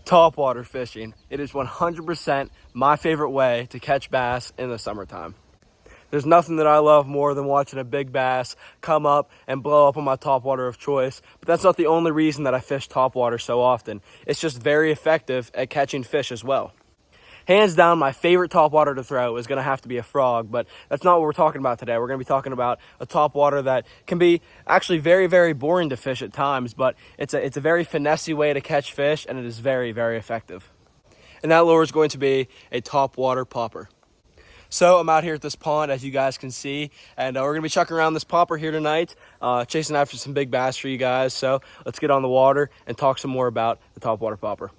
Topwater fishing. It is 100% my favorite way to catch bass in the summertime. There's nothing that I love more than watching a big bass come up and blow up on my topwater of choice, but that's not the only reason that I fish topwater so often. It's just very effective at catching fish as well. Hands down, my favorite topwater to throw is going to have to be a frog, but that's not what we're talking about today. We're going to be talking about a topwater that can be actually very, very boring to fish at times, but it's a very finessey way to catch fish, and it is very, very effective. And that lure is going to be a Topwater Popper. So I'm out here at this pond, as you guys can see, and we're going to be chucking around this popper here tonight, chasing after some big bass for you guys. So let's get on the water and talk some more about the Topwater Popper.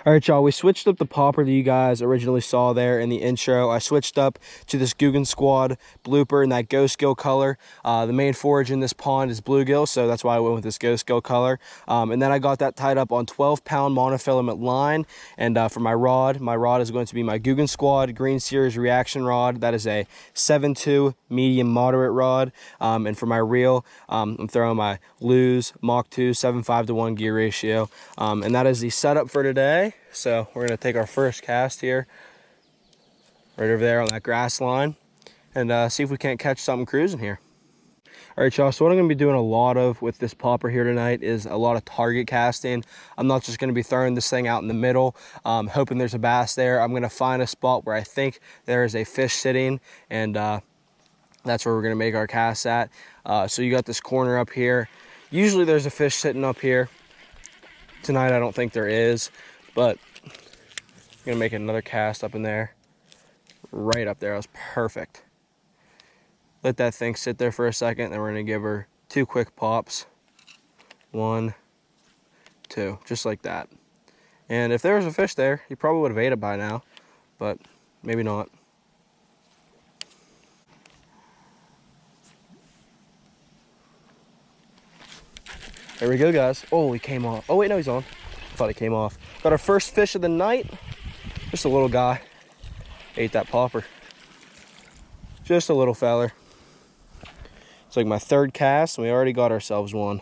All right, y'all, we switched up the popper that you guys originally saw there in the intro. I switched up to this Googan Squad blooper in that ghost gill color. The main forage in this pond is bluegill, so that's why I went with this ghost gill color. And then I got that tied up on 12-pound monofilament line. And for my rod is going to be my Googan Squad Green Series reaction rod. That is a 7.2 medium moderate rod. And for my reel, I'm throwing my Lew's Mach 2 7.5-to-1 gear ratio. And that is the setup for today. So we're going to take our first cast here, right over there on that grass line, and see if we can't catch something cruising here. All right, y'all, so what I'm going to be doing a lot of with this popper here tonight is a lot of target casting. I'm not just going to be throwing this thing out in the middle, hoping there's a bass there. I'm going to find a spot where I think there is a fish sitting, and that's where we're going to make our casts at. So you got this corner up here. Usually there's a fish sitting up here. Tonight I don't think there is, but I'm gonna make another cast up in there, right up there. That was perfect. Let that thing sit there for a second, then we're gonna give her 2 quick pops. 1, 2, just like that. And if there was a fish there, you probably would have ate it by now, but maybe not. There we go, guys. Oh, he came off. Oh wait, no, he's on. I thought he came off. Got our first fish of the night. Just a little guy. Ate that popper. Just a little feller. It's like my 3rd cast, and we already got ourselves one.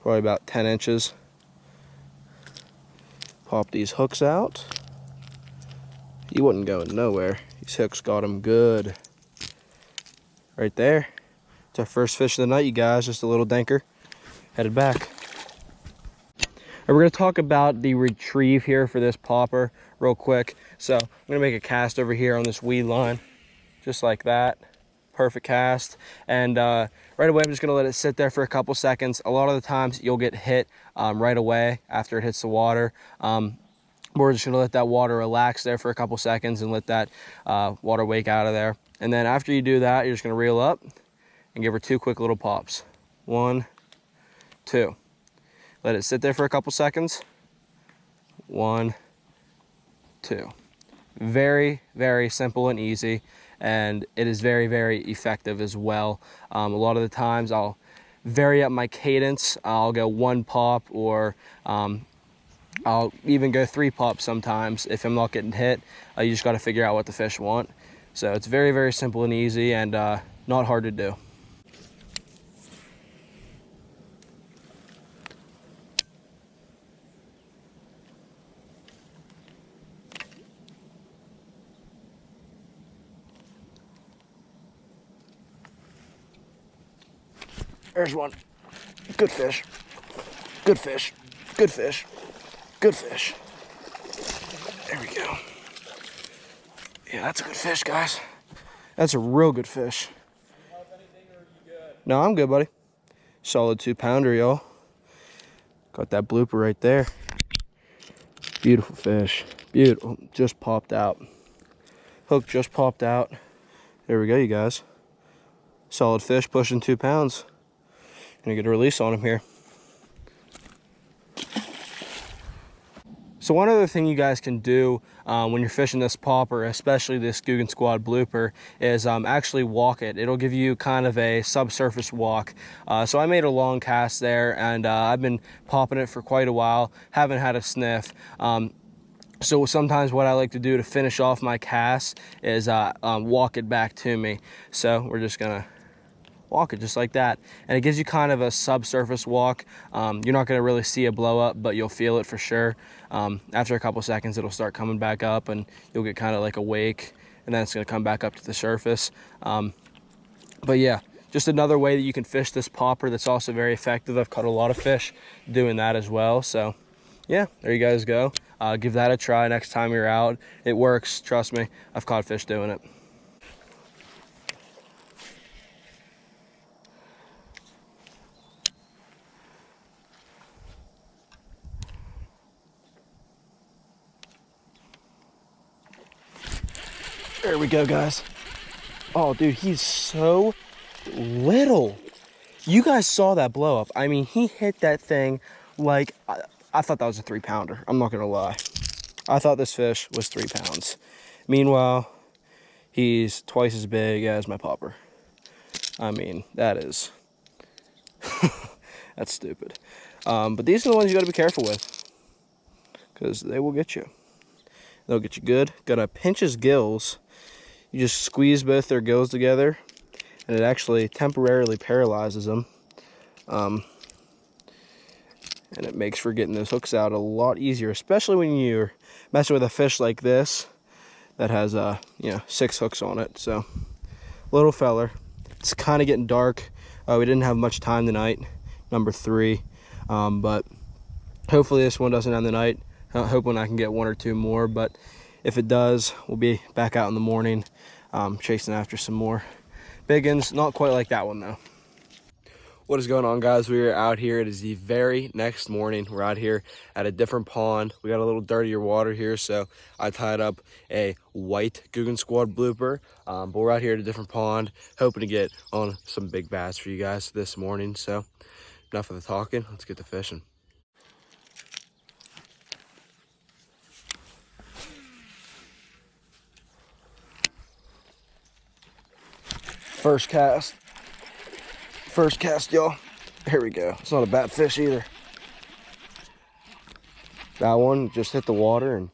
Probably about 10 inches. Pop these hooks out. He wasn't going nowhere. These hooks got him good. Right there. It's our first fish of the night, you guys. Just a little dinker. Headed back. And we're going to talk about the retrieve here for this popper real quick. So I'm going to make a cast over here on this weed line, just like that. Perfect cast. And right away, I'm just going to let it sit there for a couple seconds. A lot of the times you'll get hit right away after it hits the water. We're just going to let that water relax there for a couple seconds and let that water wake out of there. And then after you do that, you're just going to reel up and give her 2 quick little pops. 1, 2. Let it sit there for a couple seconds. 1, 2. Very, very simple and easy, and it is very, very effective as well. A lot of the times I'll vary up my cadence. I'll go 1 pop, or I'll even go 3 pops sometimes if I'm not getting hit. You just got to figure out what the fish want. So it's very, very simple and easy, and not hard to do. There's one. Good fish. Good fish. Good fish. Good fish. There we go. Yeah, that's a good fish, guys. That's a real good fish. No, I'm good, buddy. Solid 2-pounder, y'all. Got that blooper right there. Beautiful fish. Beautiful. Just popped out. Hook just popped out. There we go, you guys. Solid fish, pushing 2 pounds. Gonna get a release on him here. So one other thing you guys can do when you're fishing this popper, especially this Googan Squad blooper, is actually walk it. It'll give you kind of a subsurface walk. So I made a long cast there, and I've been popping it for quite a while. Haven't had a sniff. So sometimes what I like to do to finish off my cast is walk it back to me. So we're just gonna walk it just like that. And it gives you kind of a subsurface walk. You're not gonna really see a blow up, but you'll feel it for sure. After a couple seconds, it'll start coming back up and you'll get kind of like a wake, and then it's gonna come back up to the surface. But yeah, just another way that you can fish this popper that's also very effective. I've caught a lot of fish doing that as well. So yeah, there you guys go. Give that a try next time you're out. It works, trust me. I've caught fish doing it. There we go, guys. Oh, dude, he's so little. You guys saw that blow up. I mean, he hit that thing like, I thought that was a 3-pounder. I'm not gonna lie. I thought this fish was 3 pounds. Meanwhile, he's twice as big as my popper. I mean, that is, that's stupid. But these are the ones you gotta be careful with, because they will get you. They'll get you good. Gotta pinch his gills. You just squeeze both their gills together, and it actually temporarily paralyzes them. And it makes for getting those hooks out a lot easier, especially when you're messing with a fish like this that has 6 hooks on it. So, little feller. It's kind of getting dark. We didn't have much time tonight, number 3, but hopefully this one doesn't end the night. Hoping I can get 1 or 2 more, but if it does, we'll be back out in the morning chasing after some more big uns. Not quite like that one though. What is going on, guys? We are out here. It is the very next morning. We're out here at a different pond. We got a little dirtier water here, so I tied up a white Guggen Squad blooper. But we're out here at a different pond, hoping to get on some big bass for you guys this morning. So enough of the talking. Let's get to fishing. First cast, y'all. Here we go. It's not a bad fish either. That one just hit the water, and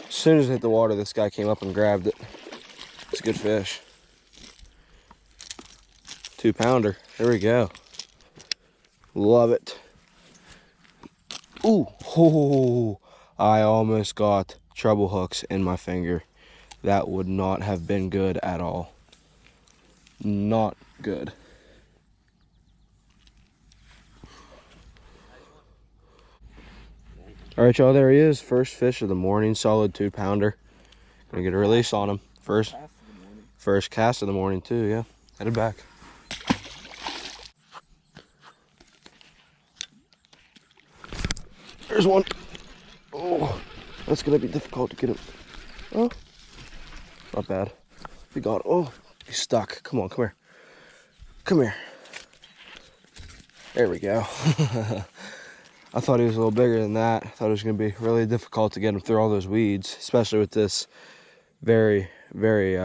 as soon as it hit the water, this guy came up and grabbed it. It's a good fish. 2-pounder. There we go. Love it. Ooh, oh, I almost got treble hooks in my finger. That would not have been good at all. Not good. All right, y'all, there he is. First fish of the morning, solid 2-pounder. Gonna get a release on him. First cast of the morning too, yeah. Headed back. There's one. Oh, that's gonna be difficult to get him. Oh, not bad. We got it. Oh, he's stuck. Come on, come here. Come here. There we go. I thought he was a little bigger than that. I thought it was going to be really difficult to get him through all those weeds, especially with this very, very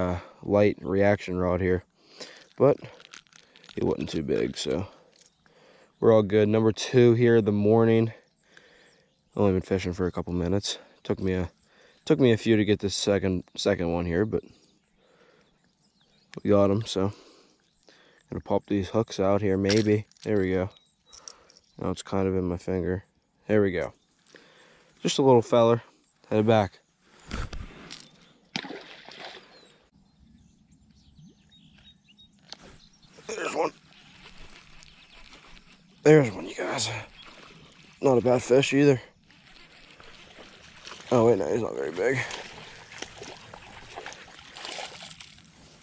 light reaction rod here. But he wasn't too big, so we're all good. Number 2 here in the morning. Only been fishing for a couple minutes. Took me a few to get this second one here, but we got him. So gonna pop these hooks out here, maybe. There we go. Now it's kind of in my finger. There we go. Just a little feller. Headed back. There's one. There's one, you guys. Not a bad fish either. Oh wait, no, he's not very big.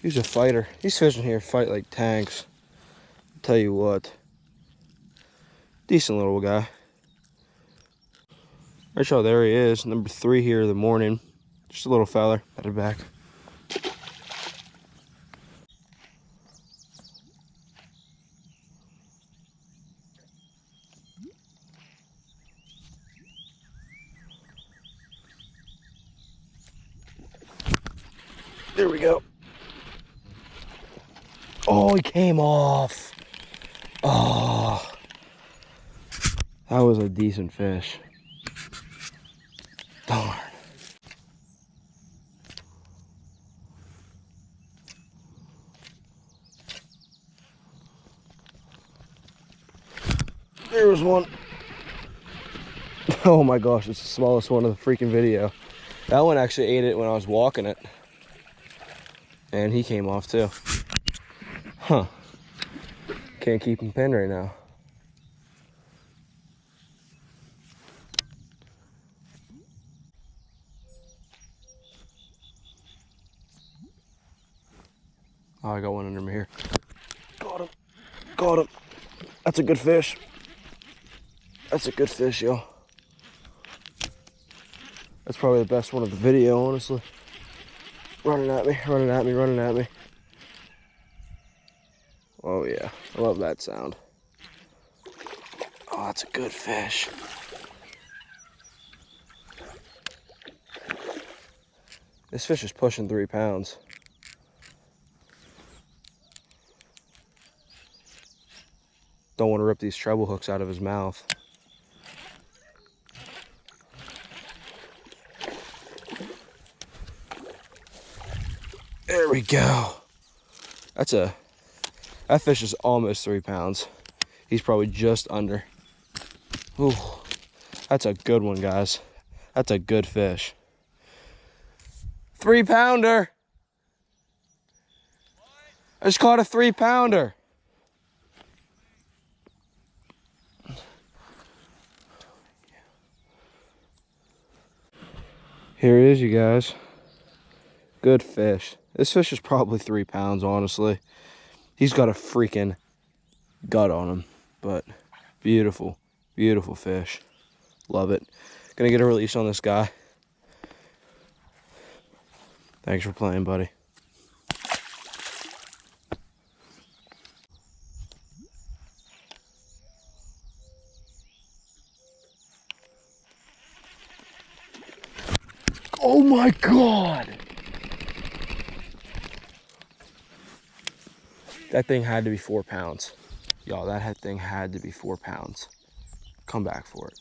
He's a fighter. These fish in here fight like tanks. I'll tell you what. Decent little guy. Right, y'all, there he is. Number 3 here in the morning. Just a little feller. Headed back. There we go. Oh, he came off. Oh, that was a decent fish. Darn. There's one. Oh my gosh, it's the smallest one of the freaking video. That one actually ate it when I was walking it. And he came off too. Huh. Can't keep him pinned right now. Oh, I got one under me here. Got him. Got him. That's a good fish. That's a good fish, yo. That's probably the best one of the video, honestly. Running at me, running at me, running at me. Oh yeah, I love that sound. Oh, that's a good fish. This fish is pushing 3 pounds. Don't want to rip these treble hooks out of his mouth. There we go. That fish is almost 3 pounds. He's probably just under. Ooh, that's a good one, guys. That's a good fish. 3-pounder. I just caught a 3-pounder. Here he is, you guys. Good fish. This fish is probably 3 pounds, honestly. He's got a freaking gut on him, but beautiful, beautiful fish. Love it. Gonna get a release on this guy. Thanks for playing, buddy. Oh my God! That thing had to be 4 pounds. Y'all, that thing had to be 4 pounds. Come back for it.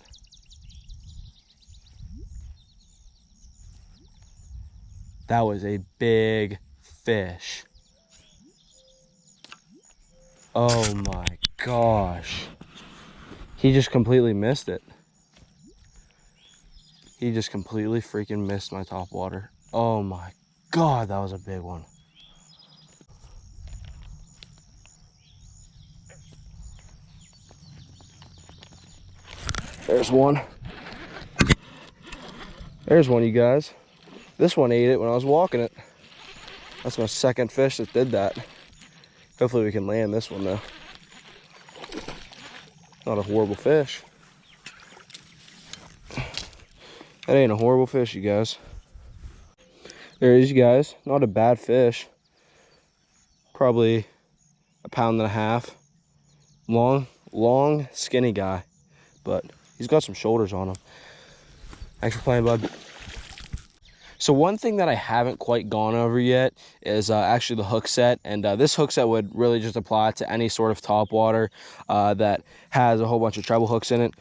That was a big fish. Oh my gosh. He just completely missed it. He just completely freaking missed my top water. Oh my God, that was a big one. There's one. There's one, you guys. This one ate it when I was walking it. That's my second fish that did that. Hopefully we can land this one though. Not a horrible fish. That ain't a horrible fish, you guys. There it is, you guys. Not a bad fish. Probably 1.5 pounds. Long, skinny guy. But he's got some shoulders on him. Thanks for playing, bud. So one thing that I haven't quite gone over yet is actually the hook set. And this hook set would really just apply to any sort of topwater that has a whole bunch of treble hooks in it,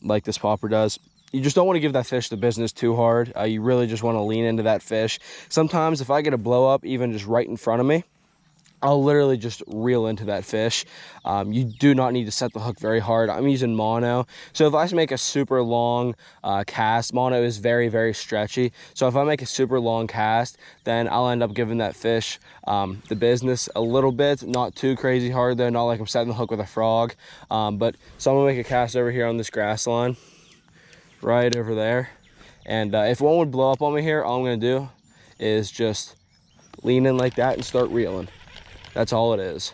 like this popper does. You just don't want to give that fish the business too hard. You really just want to lean into that fish. Sometimes if I get a blow up, even just right in front of me, I'll literally just reel into that fish. You do not need to set the hook very hard. I'm using mono. So if I make a super long cast, mono is very, very stretchy. So if I make a super long cast, then I'll end up giving that fish the business a little bit. Not too crazy hard though, not like I'm setting the hook with a frog. So I'm gonna make a cast over here on this grass line, right over there. And if one would blow up on me here, all I'm gonna do is just lean in like that and start reeling. That's all it is.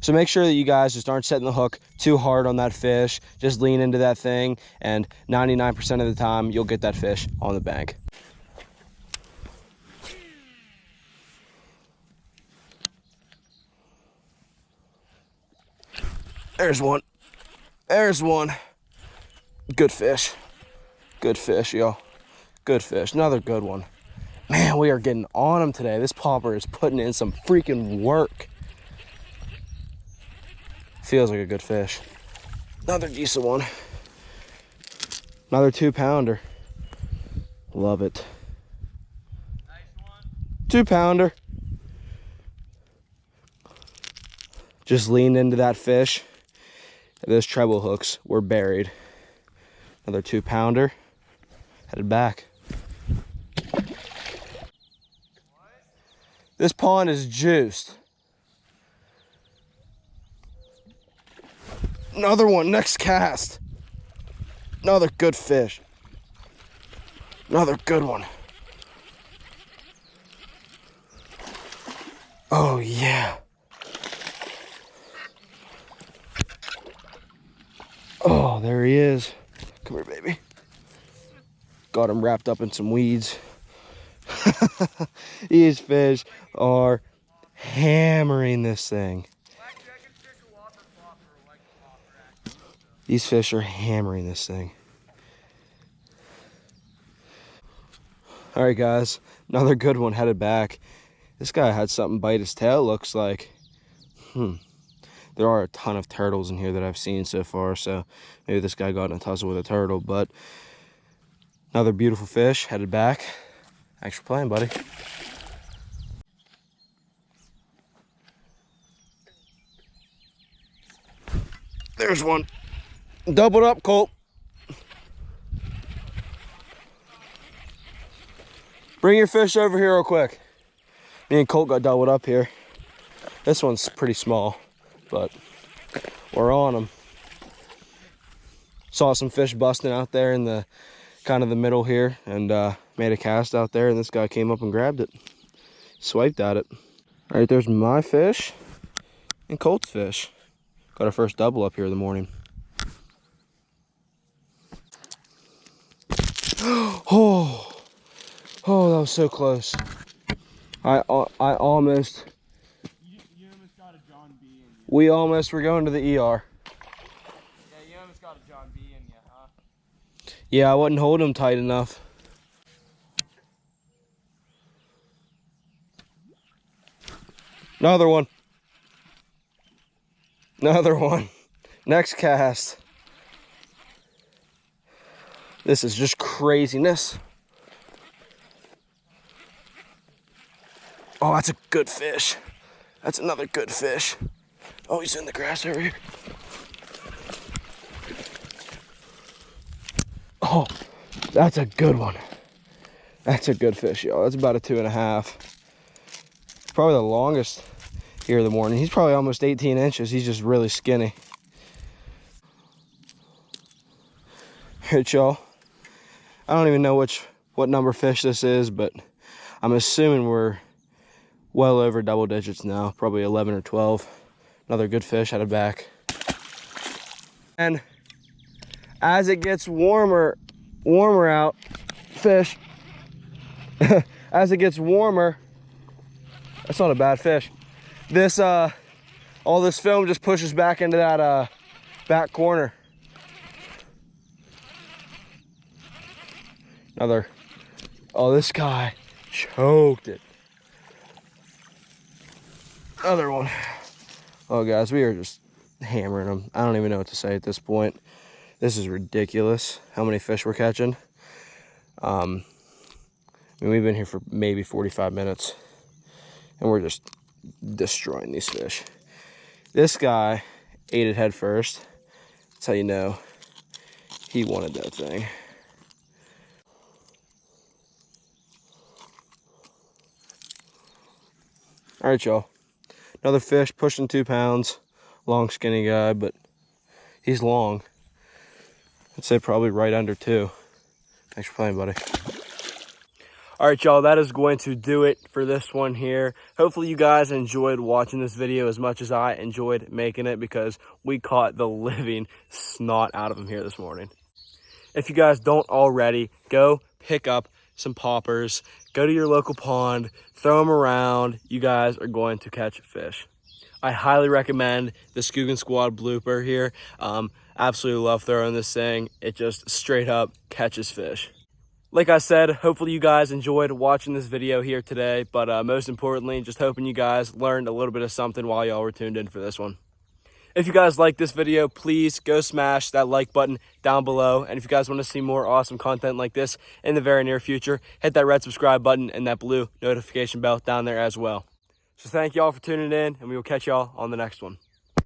So make sure that you guys just aren't setting the hook too hard on that fish. Just lean into that thing, and 99% of the time, you'll get that fish on the bank. There's one. There's one. Good fish. Good fish, yo. Good fish. Another good one. Man, we are getting on him today. This popper is putting in some freaking work. Feels like a good fish. Another decent one. Another 2-pounder. Love it. Nice one. 2-pounder. Just leaned into that fish. Those treble hooks were buried. Another 2-pounder, headed back. This pond is juiced. Another one, next cast. Another good fish. Another good one. Oh yeah. Oh, there he is. Come here, baby. Got him wrapped up in some weeds. These fish are hammering this thing. These fish are hammering this thing. All right, guys, another good one headed back. This guy had something bite his tail, looks like. There are a ton of turtles in here that I've seen so far, so maybe this guy got in a tussle with a turtle, but another beautiful fish headed back. Thanks for playing, buddy. There's one. Doubled up, Colt. Bring your fish over here real quick. Me and Colt got doubled up here. This one's pretty small, but we're on them. Saw some fish busting out there in the kind of the middle here, and made a cast out there, and this guy came up and grabbed it. Swiped at it. All right, there's my fish and Colt's fish. Got our first double up here in the morning. Oh, that was so close. I almost. You almost got a John B in you. We almost were going to the ER. Yeah, you almost got a John B in you, huh? Yeah, I wasn't holding him tight enough. Another one. Another one. Next cast. This is just craziness. Oh, that's a good fish. That's another good fish. Oh, he's in the grass over here. Oh, that's a good one. That's a good fish, y'all. That's about a 2.5. Probably the longest here in the morning. He's probably almost 18 inches. He's just really skinny. All right, y'all. I don't even know what number fish this is, but I'm assuming we're well over double digits now, probably 11 or 12. Another good fish headed back. And as it gets warmer out, fish, as it gets warmer, that's not a bad fish. This, all this film just pushes back into that back corner. Another, oh, this guy choked it. Another one. Oh, guys, we are just hammering them. I don't even know what to say at this point. This is ridiculous how many fish we're catching. I mean, we've been here for maybe 45 minutes, and we're just destroying these fish. This guy ate it head first. That's how you know he wanted that thing. All right, y'all. Another fish pushing 2 pounds. Long, skinny guy, but he's long. I'd say probably right under 2. Thanks for playing, buddy. All right, y'all, that is going to do it for this one here. Hopefully you guys enjoyed watching this video as much as I enjoyed making it, because we caught the living snot out of them here this morning. If you guys don't already, go pick up some poppers, go to your local pond, throw them around. You guys are going to catch fish. I highly recommend the Skoogan Squad blooper here. Absolutely love throwing this thing. It just straight up catches fish. Like I said, hopefully you guys enjoyed watching this video here today, but most importantly, just hoping you guys learned a little bit of something while y'all were tuned in for this one. If you guys like this video, please go smash that like button down below. And if you guys want to see more awesome content like this in the very near future, hit that red subscribe button and that blue notification bell down there as well. So thank y'all for tuning in, and we will catch y'all on the next one.